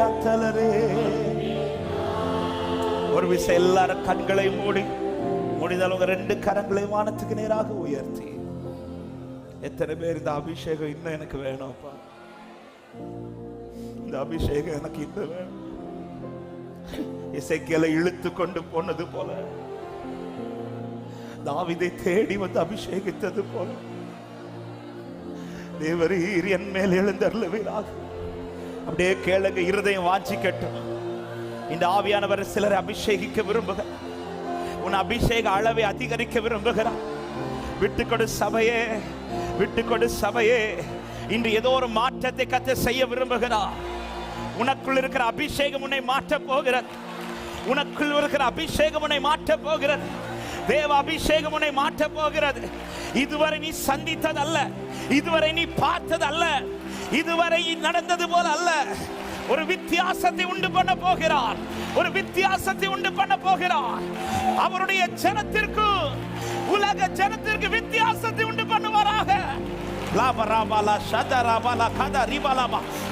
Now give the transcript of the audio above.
கத்தலரே. ஒரு விஷயம் எல்லாரும் கண்களை மூடி முடிந்தால் உங்க 2 கரங்களை வானத்துக்கு நேராக உயர்த்தி, எத்தனை பேர் இந்த அபிஷேகம் இன்னும் எனக்கு வேணும்ப்பா, இந்த அபிஷேகம் எனக்கு இன்னும் வேணும். எசேக்கியேலை இழுத்து கொண்டு போனது போல, தாவீதை தேடி வந்து அபிஷேகித்தது போல, தேவரீர் என் மேல் எழுந்தருளுவீராக. அப்படியே கேளுங்க, இருதயம் வாஞ்சிக்கட்டும். இந்த ஆவியானவர் சிலரை அபிஷேகிக்க விரும்புகிறார். உன் அபிஷேக அளவை அதிகரிக்க விரும்புகிறார். விட்டுக்கொடு சபையே, விட்டுக்கொடு சபையே. இன்று ஏதோ ஒரு மாற்றத்தை கர்த்தர் செய்ய விரும்புகிறார். உனக்குள் இருக்கிற அபிஷேகம் உன்னை மாற்ற போகிறது. உனக்குள் இருக்கிற அபிஷேகம் உன்னை மாற்ற போகிறது. தேவ அபிஷேகம் உன்னை மாற்ற போகிறது. இதுவரை நீ சந்தித்தது அல்ல, இதுவரை நீ பார்த்தது அல்ல, இதுவரை நடந்தது போல அல்ல. ஒரு வித்தியாசத்தை உண்டு பண்ண போகிறார். ஒரு வித்தியாசத்தை உண்டு பண்ண போகிறார். அவருடைய ஜனத்திற்கு, உலக ஜனத்திற்கு வித்தியாசத்தை உண்டு பண்ணுவாராக. லாபராபாலா ஷதராபாலா கதா ரிபாலாபா.